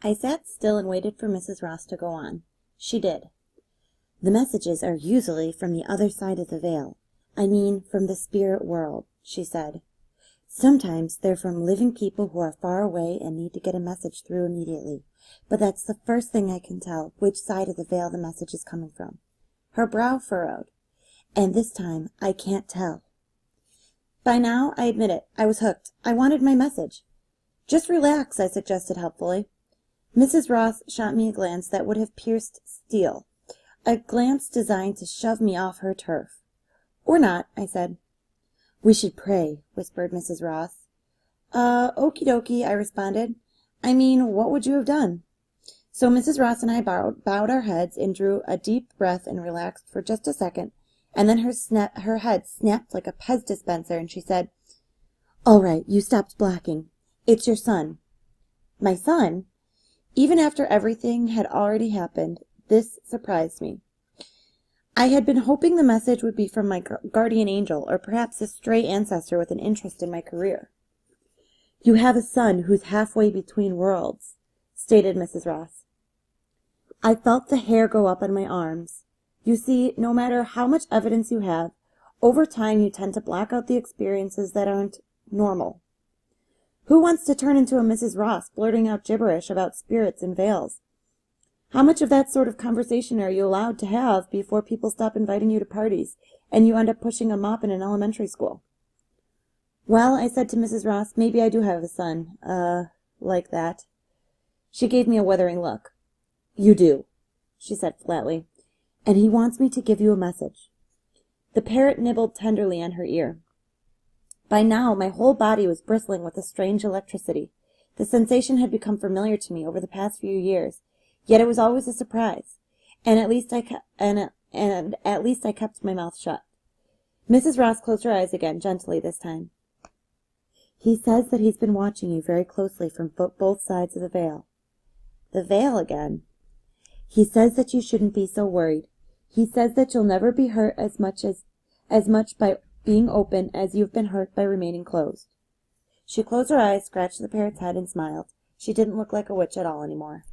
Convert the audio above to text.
I sat still and waited for Mrs. Ross to go on. She did. "The messages are usually from the other side of the veil. I mean, from the spirit world," she said. "Sometimes they're from living people who are far away and need to get a message through immediately. But that's the first thing I can tell which side of the veil the message is coming from." Her brow furrowed. "And this time I can't tell." By now, I admit it, I was hooked. I wanted my message. "Just relax," I suggested helpfully. Mrs. Ross shot me a glance that would have pierced steel, a glance designed to shove me off her turf. "Or not," I said. "We should pray," whispered Mrs. Ross. Okie dokie," I responded. "I mean, what would you have done?" So Mrs. Ross and I bowed our heads and drew a deep breath and relaxed for just a second, and then her head snapped like a Pez dispenser, and she said, "All right, you stopped blacking. It's your son." My son? Even after everything had already happened, this surprised me. I had been hoping the message would be from my guardian angel, or perhaps a stray ancestor with an interest in my career. "You have a son who's halfway between worlds," stated Mrs. Ross. I felt the hair go up on my arms. You see, no matter how much evidence you have, over time you tend to block out the experiences that aren't normal. Who wants to turn into a Mrs. Ross blurting out gibberish about spirits and veils? How much of that sort of conversation are you allowed to have before people stop inviting you to parties and you end up pushing a mop in an elementary school? "Well," I said to Mrs. Ross, "maybe I do have a son, like that." She gave me a withering look. "You do," she said flatly, "and he wants me to give you a message." The parrot nibbled tenderly on her ear. By now my whole body was bristling with a strange electricity. The sensation had become familiar to me over the past few years, yet it was always a surprise, and at least I kept my mouth shut. Mrs. Ross closed her eyes again, gently this time. "He says that he's been watching you very closely from both sides of the veil." The veil again. "He says that you shouldn't be so worried. He says that you'll never be hurt as much by being open as you've been hurt by remaining closed." She closed her eyes, scratched the parrot's head, and smiled. She didn't look like a witch at all anymore.